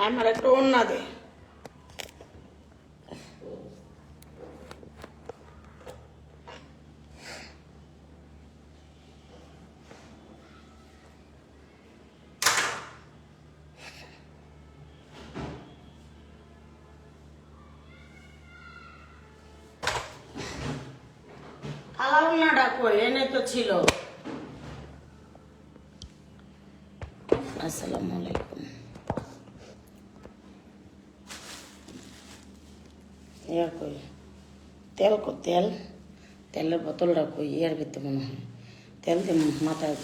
আমার একটা ওড়না দে। খালা ওড়নাটা কই? এনে তো ছিল। আসসালামু আলাইকুম। ইয়া কই? তেল তেলের বোতলটা কই? ইয়ার ভিতরে মনে হয় তেল দিয়ে মাথায়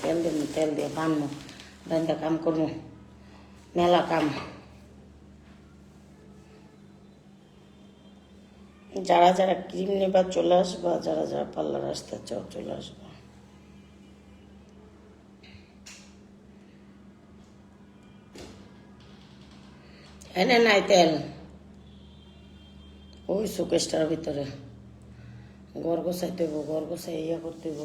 তেল দিয়ে বানবো, বান্ধা কাম করবো, মেলা কাম। যারা যারা ক্রিম নেবা চলে আসবা, যারা যারা পার্লার আসতে চাও চলে আসবা। এনে নাই তেল, ওই শোকেসটার ভিতরে। ঘর গোছাইতে হইব, ঘর গোছাই ইয়া করতে হইব।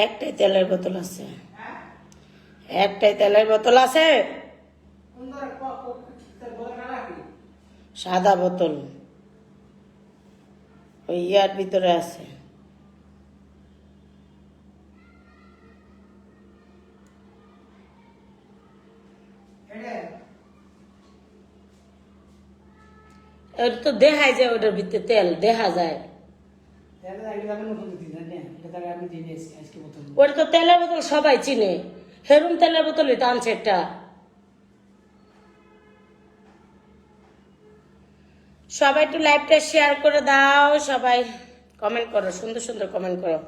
একটাই তেলের বোতল আছে, একটাই তেলের বোতল আছে, সাদা বোতল ওই ইয়ার ভিতরে আছে। ওটা তো দেখাই যায়, ওটার ভিতরে তেল দেখা যায়। ওটা তো তেলের বোতল সবাই চিনে, হেরুম তেলের বোতলই তো আনছে একটা। সবাই একটু লাইভটা শেয়ার করে দাও, সবাই কমেন্ট করো, সুন্দর সুন্দর কমেন্ট করো।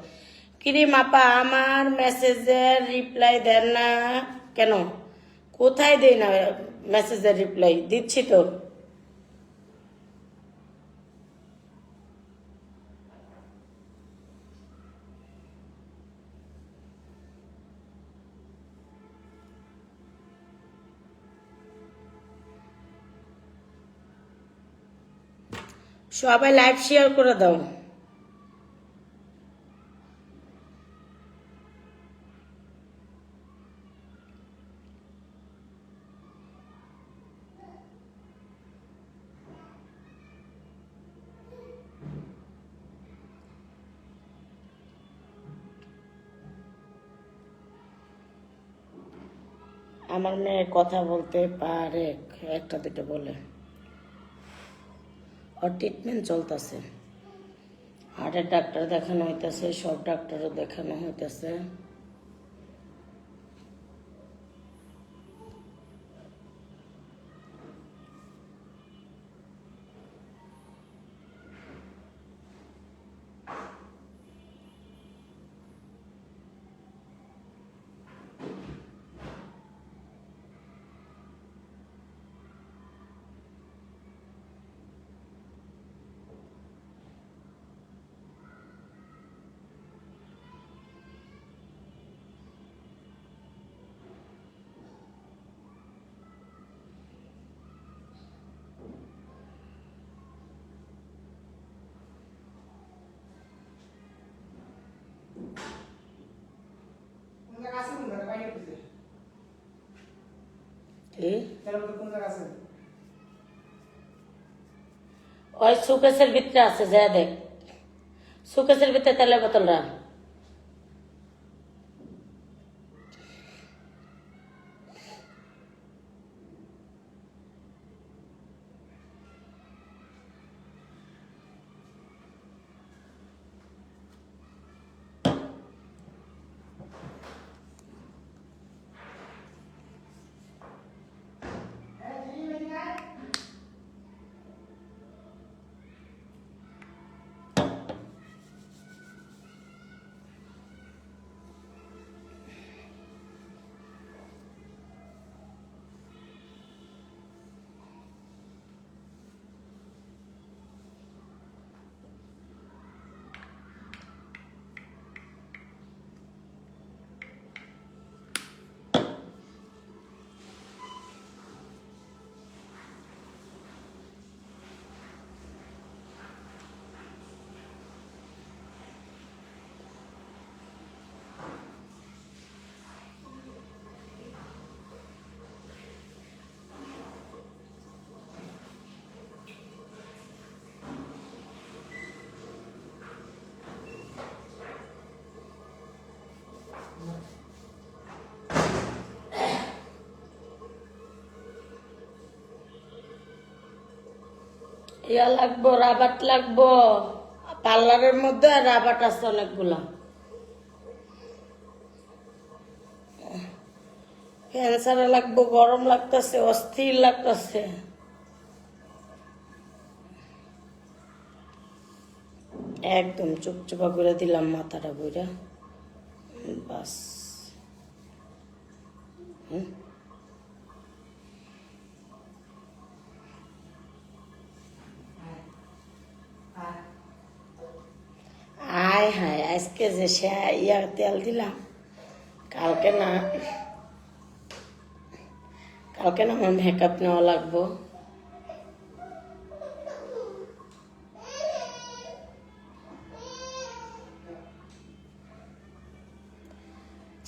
ক্রিম আপা আমার মেসেজের রিপ্লাই দেন না কেন? কোথায় দেই না মেসেজের রিপ্লাই? দিচ্ছি তো। সবাই লাইভ শেয়ার করে দাও। আমার মেয়ে কথা বলতে পারে, একটা দুটো বলে। ওর ট্রিটমেন্ট চলতেছে, হার্টের ডাক্তার দেখানো হইতেছে, সব ডাক্তারও দেখানো হইতেছে। ওই সুকেশের ভিতরে আছে, যা দেখ, সুকেশের ভিতরে তেলের বোতলটা। ইয়া লাগবো, রাবাট লাগবো। পার্লারের মধ্যে রাবাট আছে অনেকগুলা। ফ্যান ছাড়া লাগবো, গরম লাগতেছে, অস্থির লাগতেছে। একদম চুপচুপা করে দিলাম মাথাটা বইরা, বাস। আয় হায়, আজকে যে ইয়া তেল দিলাম, কালকে না আমার মেকআপ নেওয়া লাগবো।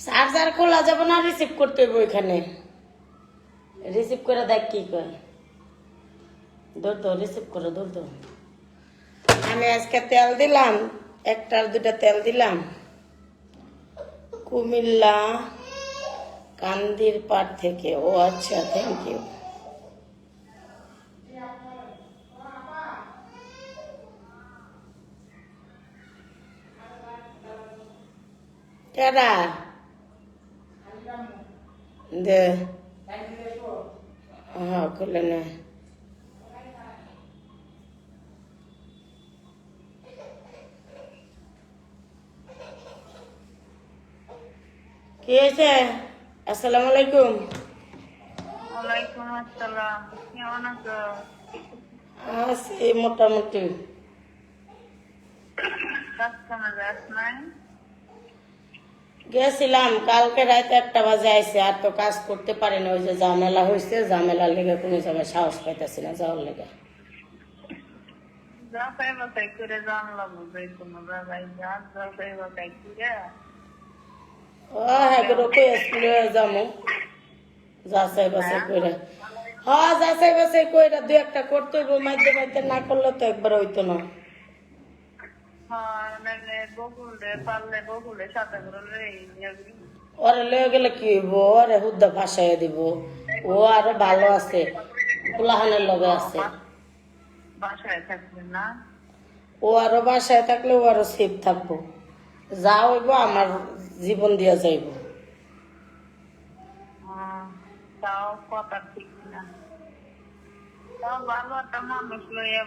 চার্জার খোলা যাবো না, রিসিভ করতে হইব। ওইখানে রিসিভ করে দেখ কি কয়। দৌড় দৌড় রিসিভ করো, দৌড় দৌড়। আমি আজকে তেল দিলাম, একটার দুটা তেল দিলাম, কুমিল্লা কান্দির পাড় থেকে। ও আচ্ছা, থ্যাংক ইউ। কেডা দে? হ্যাঁ, খুলে নে। কি হয়েছে? আসসালামু আলাইকুম। ওয়ালাইকুম আসসালাম। কেমন আছো? আছি মোটামুটি। কাজকামে যাস নাই? গেছিলাম, কালকে রাতে 1টা বাজে আইছে। আর তো কাজ করতে পারি না, ওই যে ঝামেলা হয়েছে, ঝামেলার লেগে কোনো জায়গায় সাহস পাইতেছি না যাওয়ার লেগে। যাচাই বাছাই করে জানলাম যে কোনো জায়গায় যান, যাচাই বাছাই করে ও হ্যাঁ, কই আসলে যাবো যাচাই বাছাই করে। হ্যাঁ, যাচাই বাছাই কইরা 2-1টা করতে হইব, মাইতে মাইতে না করলে তো একবার হইতো না। বকুলে পারলে বকুলের সাথে করে ওরে লয়ে গেলে কি হইব? ওরে হুদ্দা ফাঁসাইয়া দিব। ও আরো ভালো আছে, কুলাহানের লগে আছে। বাসায় থাকবেন না? ও আরো বাসায় থাকলে ও আরো সেফ থাকবো। যা হইব আমার জীবন দিয়া যাইব। তাও কথা ঠিক না। তাও ভালো একটা মানুষ লইয়া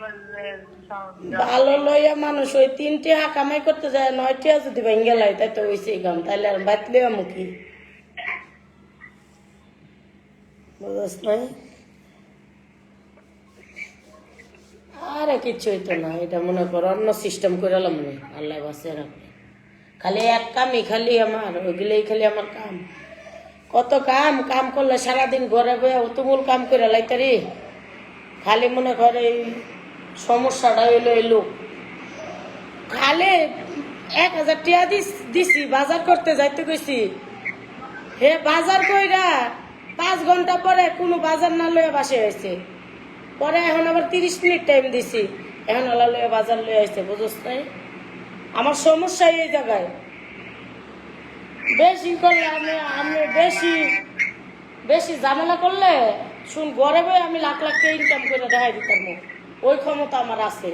ভালো লইয়া মানুষ ওই 3টা কামাই করতে যায়, 9টা যদি ভেঙে লাই তাই তো হইছে কাম। তাইলে আর বাতলে মুখি বুঝছ নাই? আরে কিচ্ছু হইতো না। এটা মনে করো অন্য সিস্টেম করে মনে, আল্লাহ বাঁচিয়ে রাখবে। খালি এক কামই, খালি আমার ওইগুলোই, খালি আমার কাম। কত কাম কাম করলে সারাদিন ঘরে বয়ে তুমুল কাম করে লাইতারি। খালি মনে করে এই সমস্যাটা হইলো এই লোক। খালি 1000 টাকা দিছি, বাজার করতে যাইতে গেছি। হে বাজার কইরা 5 ঘন্টা পরে কোনো বাজার না লইয়া বাসে হয়েছে। পরে এখন আবার 30 মিনিট টাইম দিছি, এখন ওলা লইয়া বাজার লইয়া আসছে। বুঝছ নাই? আমার সমস্যা এই জায়গায়। বেশি করলে আমি বেশি ঝামেলা করলে শুন, ঘরে বই আমি লাখ লাখ টাকা ইনকাম করে দেখাই দিতাম। ওই ক্ষমতা আমার আছে,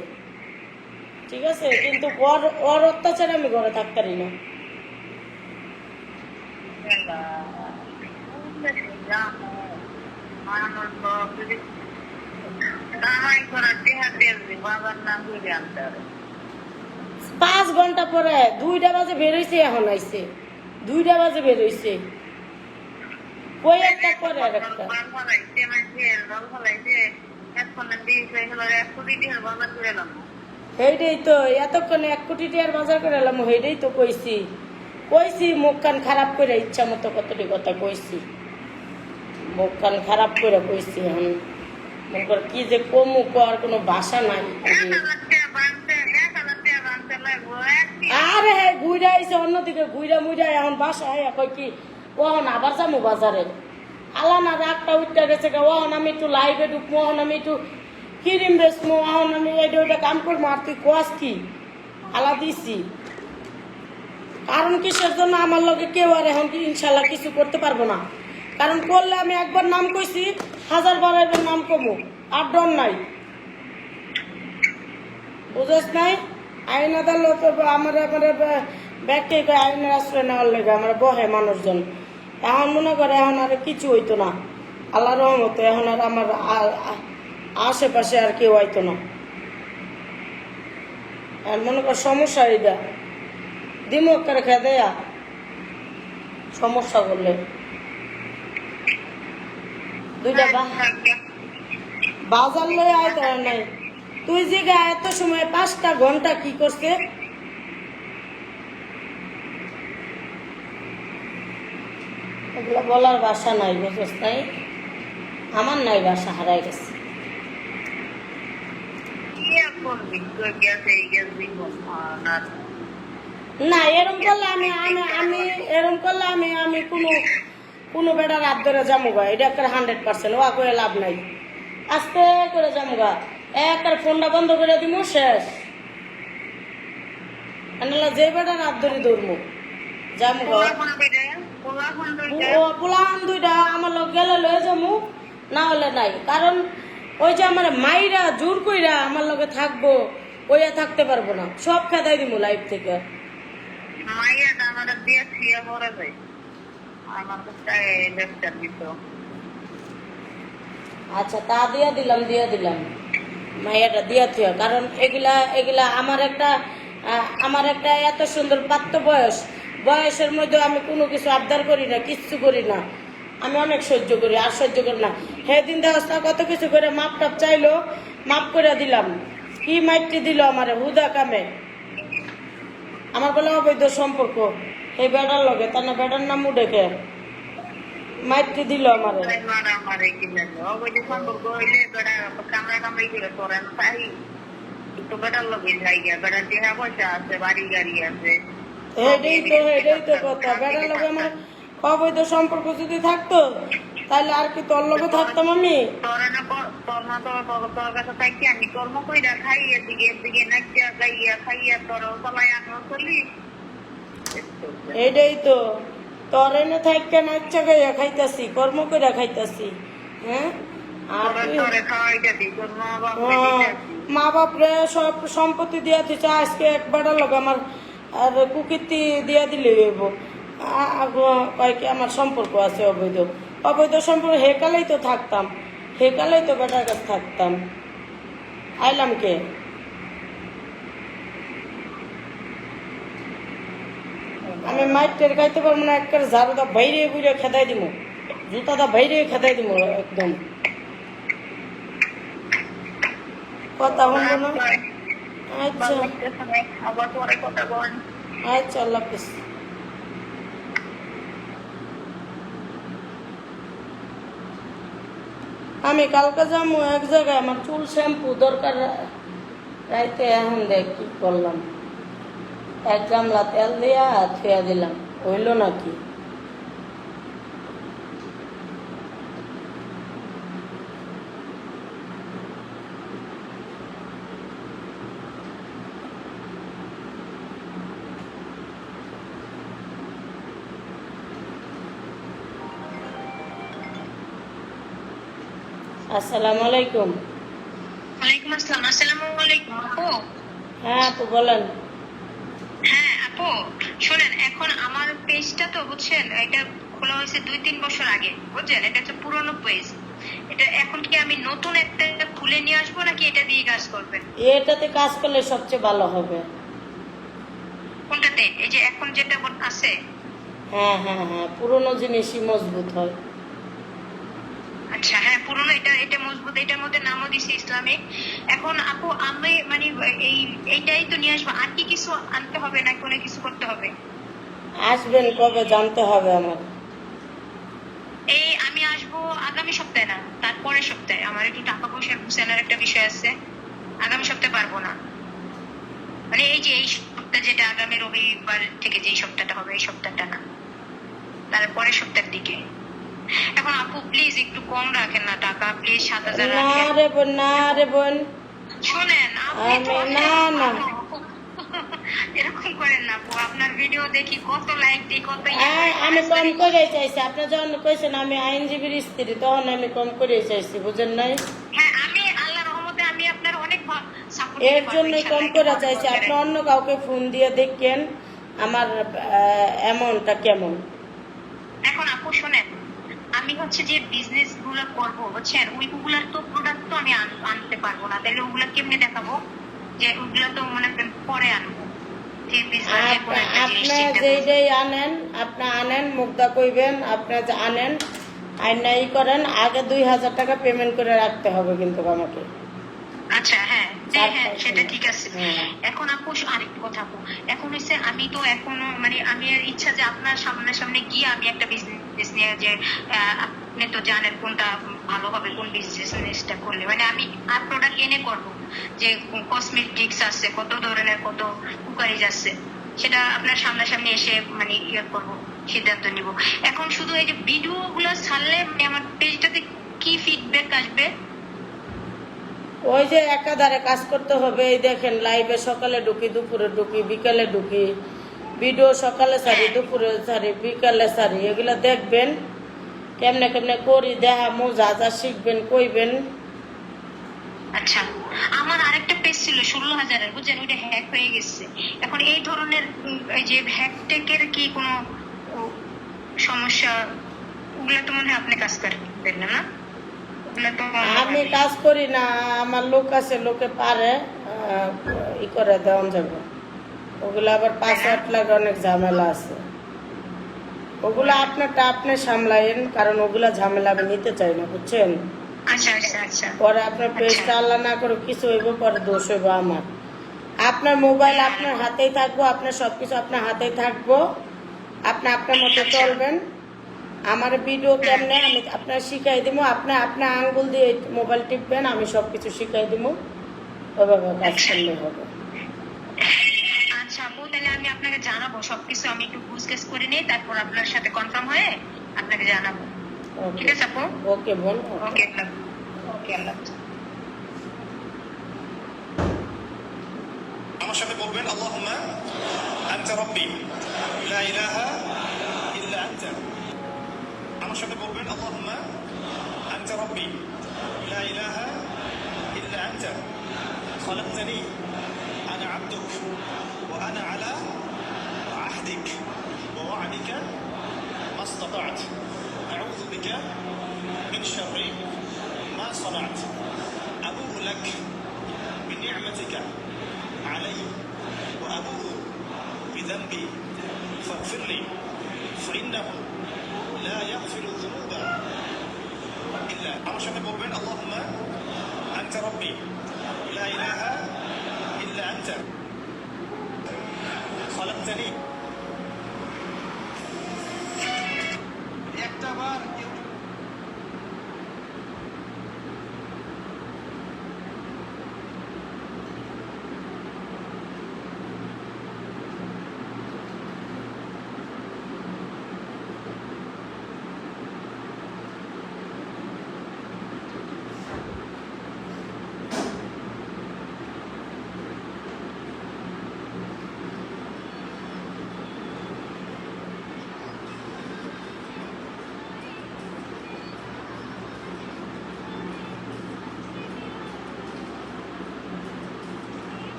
ঠিক আছে, কিন্তু ওর অত্যাচারে আমি ঘরে থাকতারি না। বাবার নাম করে আনতে হবে। 5 ঘন্টা পরে 2টা বাজে বেরোইছে, এখন আইছে 2টা বাজে বেরোইছে। কই একটা করে আর একটা সেইটাই তো, এতক্ষণে 1 কোটি টাকার বাজার করে এলাম। সেইটাই তো কইছি মুখ কান খারাপ করে, ইচ্ছা মতো কতটি কথা কইছি, মুখ কান খারাপ করে কইছি। এখন মনে কর কি যে কমু, আর কোনো ভাষা নাই। আরে হ্যাঁ, ঘুরে আইছে অন্যদিকে, ঘুরা মুইরা এখন বাসায় কই কি ওহন আবার যাবো বাজারে। আলানা রাগটা উঠতে গেছে, ওহন আমি একটু লাইভে ঢুকবো, ওহন আমি একটু ক্রিম বেচবো, ওহন আমি এটা ওইটা কাম করবো। আর তুই কোয়াস কি আলা দিছি? কারণ কিসের জন্য আমার লগে কেউ আর এখন ইনশাল্লাহ কিছু করতে পারবো না। কারণ করলে আমি একবার নাম কইছি, 1000 বার এবার নাম কমো, আর ডর নাই। বুঝছ নাই? আইন আদালত আমার ব্যক্তি আইনের আশ্রয় নেওয়ার লেগে আমার বহে মানুষজন। এখন মনে করে এখন আর কিছু হইতো না, আল্লাহ রহমতে এখন আর আমার আশেপাশে আর কেউ হইতো না। আর মনে কর সমস্যা এইটা দিমক করে খেয়ে দেয়া সমস্যা করলে দুইটা বাজার লয়ে আইতে নাই। তুই যে গা এত সময় 5টা ঘন্টা কি করছে? এগুলো বলার ভাষা নাই, বুঝছ নাই? আমার নাই, ভাষা হারাই গেছে। না এরম করলে আমি আমি আমি এরম করলে আমি আমি কোনো বেটার হাত ধরে যামুগা, এটা একটা 100%। ওয়া করে লাভ নাই, আস্তে করে যামুগা। একটা ফোনটা বন্ধ করে দিব, শেষ। যে বেটার হাত ধরে দৌড়মু যামুগা। পোলাহান 2টা আমার লোক গেলে লয়ে যামু, না হলে নাই। কারণ ওই যে আমার মাইরা জোর কইরা আমার লগে থাকবো, ওইয়া থাকতে পারবো না, সব খেদাই দিব লাইফ থেকে। আচ্ছা তা দিয়া দিলাম মাইয়াটা দিয়া থিয়া। কারণ এগুলা আমার একটা এত সুন্দর প্রাপ্ত বয়সের মধ্যে আমি কোনো কিছু আবদার করি না, কিচ্ছু করি না। আমি অনেক সহ্য করি, আর সহ্য করি না। সেদিন দেওয়া কত কিছু করে মাপ টাপ চাইলো, মাপ করে দিলাম। কি মাইটি দিল আমারে হুদা কামে। আমার বলে অবৈধ সম্পর্ক এই বেটার লগে, তার না বেটার নাম উঠেকে মাইটি দিল আমারে। এটাই তো কথা। বেটার লগে আমার অবৈধ সম্পর্ক যদি থাকতো তাহলে আর কি তোর লগে থাকতাম আমি? এইটাই তো, তোর এনে থাকতে নাচা গাইয়া খাইতাছি, কর্ম কইরা খাইতাছি। হ্যাঁ, আর মা বাপরে সব সম্পত্তি দিয়া দিচ্ছে। আজকে একবার লোক আমার আর কুকীর্তি দিয়া দিলে হইব। কয় কি আমার সম্পর্ক আছে অবৈধ সম্পর্ক। হেকালেই তো থাকতাম, হেকালেই তো বেটার কাছে থাকতাম। আইলাম কে? আমি মাইটের খাইতে পারবো না, একটা ঝাড়ুটা বাইরে বুড়ে খেদাই দিব, জুতাটা বাইরে খেদাই দিব একদম। কথা শুনবো না। আচ্ছা আচ্ছা, আল্লাহ হাফিজ। আমি কালকে যাবো এক জায়গায়, আমার চুল শ্যাম্পু দরকার রাইতে। এখন দেখ কি করলাম, 1 গামলা তেল দিয়া থুয়া দিলাম, হইল নাকি? আসসালামু আলাইকুম। ওয়ালাইকুম আসসালাম। আসসালামু আলাইকুম আপু। হ্যাঁ আপু বলেন। হ্যাঁ আপু শুনেন, এখন আমার পেজটা তো বুঝছেন, এটা খোলা হয়েছে 2-3 বছর আগে, বুঝছেন? এটা হচ্ছে পুরনো পেজ। এটা এখন কি আমি নতুন একটা খুলে নিয়ে আসবো নাকি এটা দিয়ে কাজ করবেন? এটাতে কাজ করলে সবচেয়ে ভালো হবে। কোনটাতে? এই যে এখন যেটা আছে? হ্যাঁ হ্যাঁ হ্যাঁ, পুরনো জিনিসই মজবুত হয়। আচ্ছা হ্যাঁ, পুরনো এটা মজবুত। এটার মধ্যে নামও দিছি ইসলামিক। এখন আপু আমি মানে এইটাই তো নিয়ে আসবো, আর কি কিছু আনতে হবে না কোনো কিছু করতে হবে? আসবেন কবে জানতে হবে আমার? আমি আসবো আগামী সপ্তাহে, না তারপরের সপ্তাহে। আমার একটু টাকা পয়সার গুছানোর একটা বিষয় আছে। আগামী সপ্তাহে পারবো না, মানে এই যে এই সপ্তাহ যেটা আগামী রবিবার থেকে যে সপ্তাহটা হবে, এই সপ্তাহটা না, তারপরের সপ্তাহের দিকে। এখন আপু প্লিজ একটু কম রাখেন না টাকা, প্লিজ 7,000 রাখেন। না রে বোন, শোনেন আপনি তো না এরকম করেন না আপু। আপনার ভিডিও দেখি কত লাইক দিই, কত আমি কম করে চাইছি। আপনি যখন কইছেন আমি আইনজীবীর স্ত্রী, তখন আমি কম করে চাইছি, বুঝেন নাই? হ্যাঁ, আমি আল্লাহর রহমতে আমি আপনার অনেক সাপোর্ট এর জন্য কম করে চাইছি, আপনি অন্য কাউকে ফোন দিয়ে দেখেন আমার অ্যামাউন্টটা কেমন। এখন আপু শোনেন, আমি হচ্ছে যে বিজনেস গুলো করবো বুঝছেন, ওইগুলার তো প্রোডাক্ট তো আমি আনতে পারবো না, তাহলে ওগুলা কেমনে দেখাবো? যে ওইগুলা তো মনে করেন পরে আনবো, যে বিজনেস আপনি যেইটাই আনেন, আপনি আনেন, মুগ্ধা কইবেন, আপনি যে আনেন আইনাই করেন, আগে 2000 টাকা পেমেন্ট করে রাখতে হবে কিন্তু আমাকে। আচ্ছা হ্যাঁ, হ্যাঁ সেটা ঠিক আছে। হ্যাঁ। এখন আপু আরেকটা কথা আপু, এখন হচ্ছে আমি তো এখনো মানে আমি এর ইচ্ছা যে আপনার সামনে গিয়ে আমি একটা বিজনেস নিয়ে যে আপনি তো জানেন কোনটা ভালো হবে, কোন বিজনেসটা করলে মানে আমি আর প্রোডাক্ট এনে করবো, যে কসমেটিক্স আছে, কত ধরনের কত কুকারিজ আছে, সেটা আপনার সামনাসামনি এসে মানে ইয়ে করবো, সিদ্ধান্ত নিব। এখন শুধু এই যে ভিডিও গুলো ছাড়লে মানে আমার পেজটাতে কি ফিডব্যাক আসবে? ওই যে একাধারে কাজ করতে হবে, এই দেখেন লাইভে সকালে ঢুকি, দুপুরে ঢুকি, বিকালে ঢুকি, ভিডিও সকালে ছাড়ি, দুপুরে ছাড়ি, বিকালে ছাড়ি, এগুলো দেখবেন কেমনে কেমনে করি, দেখামো, যা যা শিখবেন কইবেন। আচ্ছা, আমার আরেকটা পেজ ছিল 16,000-এর বুঝছেন, ওইটা হ্যাক হয়ে গেছে। এখন এই ধরনের এই যে হ্যাক টেকের কি কোনো সমস্যা? ওগুলা তো মনে হয় আপনি কাজ করবেন না, না? ওগুলা তো আমি কাজ করি না, আমার লোক আছে, লোকে পারে ই করে দেওয়া যাবে। ওগুলো আবার পাসওয়ার্ড লাগে, অনেক ঝামেলা আছে। ওগুলো আপনারটা আপনি সামলায়েন, কারণ ওগুলা ঝামেলা আমি নিতে চাই না, বুঝছেন? আচ্ছা আচ্ছা আচ্ছা পরে আপনার পেজটা আল্লাহ না করে কিছু হইব, পরে দোষ হইব আমার। আপনার মোবাইল আপনার হাতেই থাকবো, আপনার সবকিছু আপনার হাতেই থাকবো, আপনি আপনার মতো চলবেন। আমার ভিডিও কেমনে আমি আপনার শিখাই দিব, আপনি আপনার আঙ্গুল দিয়ে মোবাইল টিপবেন, আমি সবকিছু শিখাই দিব, ওইভাবে কাজ করলে হবে। আচ্ছা আপু, তাহলে আমি আপনাকে জানাবো সবকিছু, আমি একটু বুঝগেস করে নিই, তারপর আপনার সাথে কনফার্ম হয়ে আপনাকে জানাবো। ঠিক আছে আপু? ওকে বোন। ওকে ওকে, আল্লাহ। আমার সাথে বলবেন আল্লাহুম্মা আনতা রাব্বি লা ইলাহা ইল্লা আনতা। আমার সাথে বলবেন আল্লাহুম্মা আনতা রাব্বি লা ইলাহা ইল্লা আনতা খলাকতানি আনা আবদুক ওয়া আনা আলা আহদিক ওয়া ওয়া'দিকা মা ইসতাতা'ত আউযু বিকা মিন শাররি মা সানা'ত আবু'ু লাক বিনি'মাতিকা علي وأبوء بذنبي فاغفر لي فإنه لا يغفر الذنوب إلا আমার সাথে বলবেন আল্লাহুম্মা আনতা রাব্বি লা ইলাহা ইল্লা আনতা খলাকতানি। একটাবার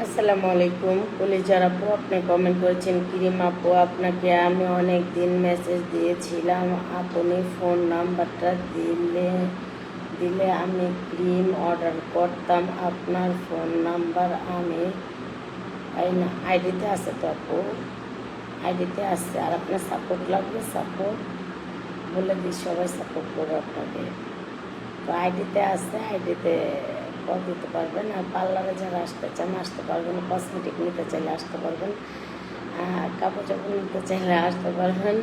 আসসালামু আলাইকুম কলিজার আপু, আপনি কমেন্ট করেছেন ক্রিম আপু, আপনাকে আমি অনেক দিন মেসেজ দিয়েছিলাম, আপনি ফোন নাম্বারটা দিলে আমি ক্রিম অর্ডার করতাম। আপনার ফোন নাম্বার আমি পাই না। আইডিতে আছে তো আপু, আইডিতে আছে। আর আপনার সাপোর্ট লাগবে, সাপোর্ট বলে দিই, সবাই সাপোর্ট করবে আপনাকে। তো আইডিতে আছে, আইডিতে কল দিতে পারবেন। আর পার্লারে যারা আসতে চান আসতে পারবেন, কসমেটিক নিতে চাইলে আসতে পারবেন, আর কাপড় চাপড় নিতে চাইলে আসতে পারবেন,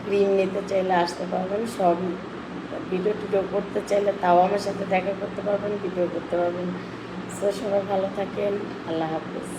ক্রিম নিতে চাইলে আসতে পারবেন। সব ভিডিও টিডিও করতে চাইলে তাও আমার সাথে দেখা করতে পারবেন, ভিডিও করতে পারবেন। সো সবাই ভালো থাকেন, আল্লাহ হাফিজ।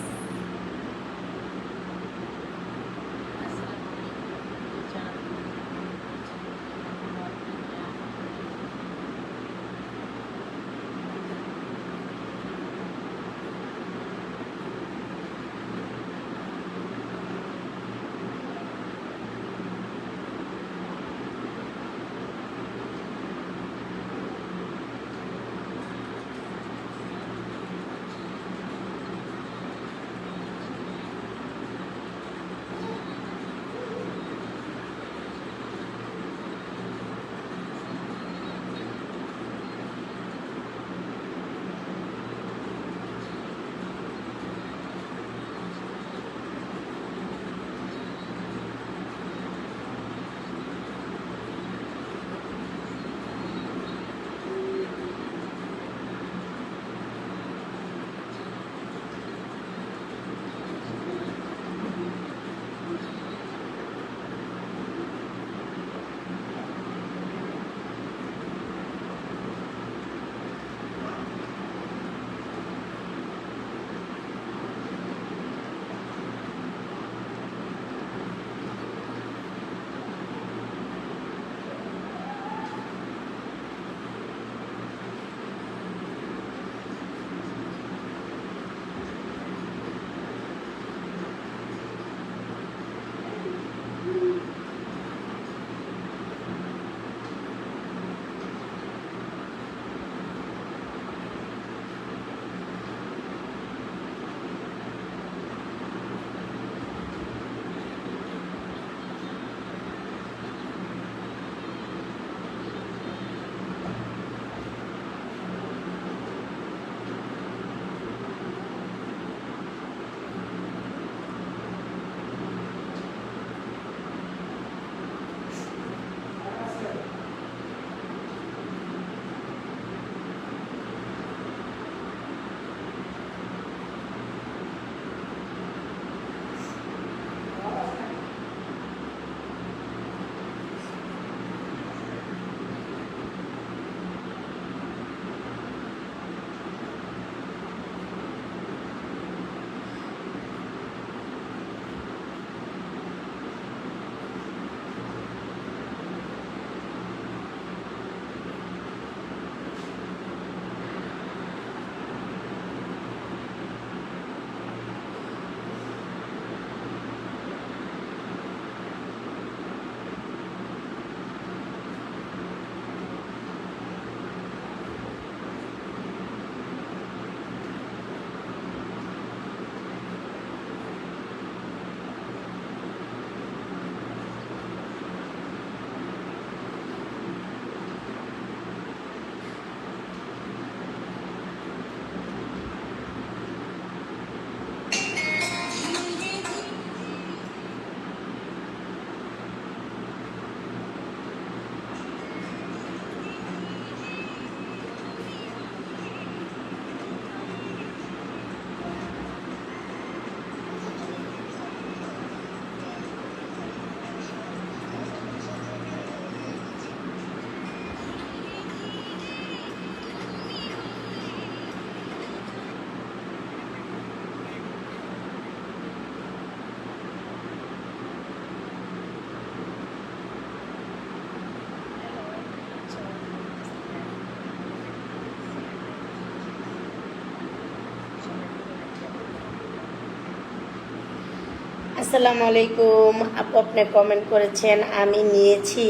আসসালামু আলাইকুম আপু, আপনি কমেন্ট করেছেন, আমি নিয়েছি,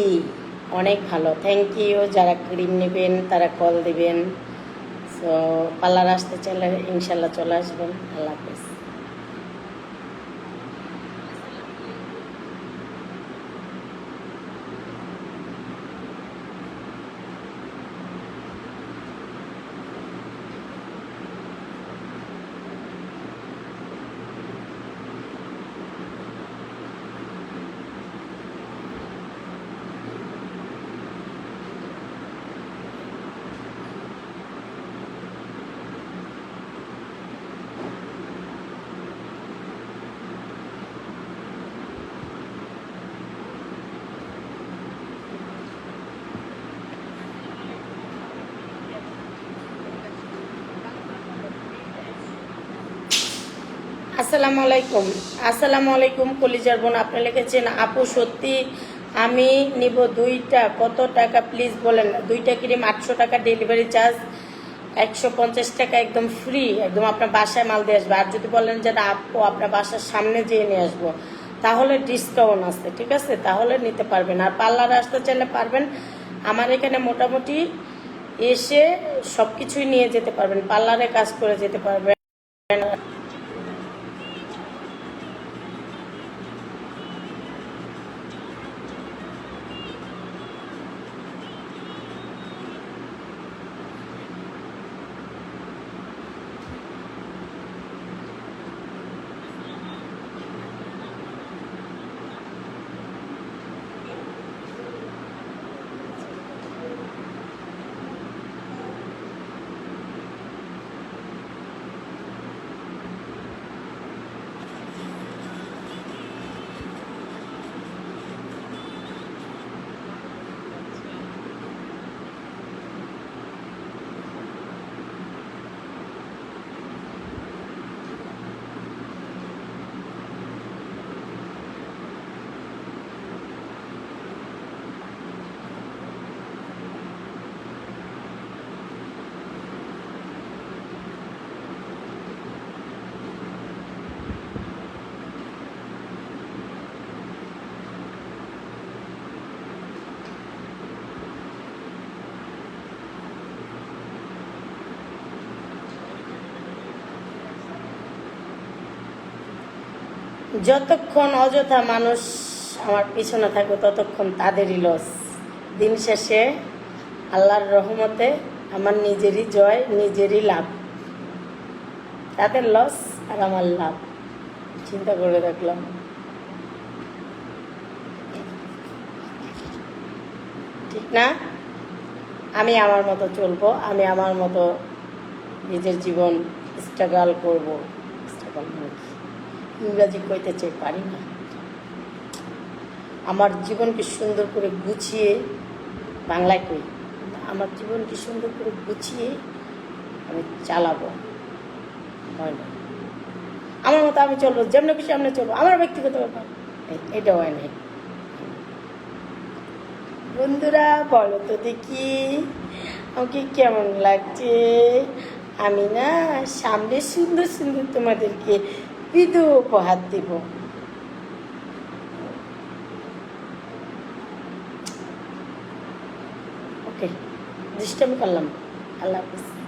অনেক ভালো, থ্যাংক ইউ। যারা ক্রিম নেবেন তারা কল দিবেন। সো তো পার্লার আসতে চাইলে ইনশাল্লাহ চলে আসবেন। আল্লাহ হাফেজ। আসসালামু আলাইকুম কলিজার বোন। আপনি লিখেছেন আপু সত্যি আমি নিব 2টা, কত টাকা প্লিজ বলেন। 2টা ক্রিম 800 টাকা, ডেলিভারি চার্জ 150 টাকা, একদম ফ্রি, একদম আপনার বাসায় মাল দিয়ে আসবে। আর যদি বলেন যে না আপু আপনার বাসার সামনে যেয়ে নিয়ে আসবো, তাহলে ডিসকাউন্ট আছে, ঠিক আছে, তাহলে নিতে পারবেন। আর পার্লারে আসতে চাইলে পারবেন, আমার এখানে মোটামুটি এসে সব কিছুই নিয়ে যেতে পারবেন, পার্লারে কাজ করে যেতে পারবেন। যতক্ষণ অযথা মানুষ আমার পিছনে থাকবে ততক্ষণ তাদেরই লস। দিন শেষে আল্লাহর রহমতে আমার নিজেরই জয়, নিজেরই লাভ। তাদের লস আর আমার লাভ, চিন্তা করে দেখলাম। ঠিক না? আমি আমার মতো চলবো, আমি আমার মতো নিজের জীবন স্ট্রাগল করবো। স্ট্রাগল ইংরাজি কইতে চাই, পারি না। আমার জীবনকে সুন্দর করে গুছিয়ে, বাংলায় কই, আমার জীবনকে সুন্দর করে গুছিয়ে আমি চালাবো, হয় না। আমার মতো আমি চলবো, যেমন খুশি সামনে চলবো, আমার ব্যক্তিগত ব্যাপার, এটা হয় নাই। বন্ধুরা বলো তো দেখি আমাকে কেমন লাগছে। আমি না সামনে সুন্দর সুন্দর তোমাদেরকে ভিডিও উপহার দেব। ওকে, ডিস্টার্ব করলাম। আল্লাহ হাফিজ।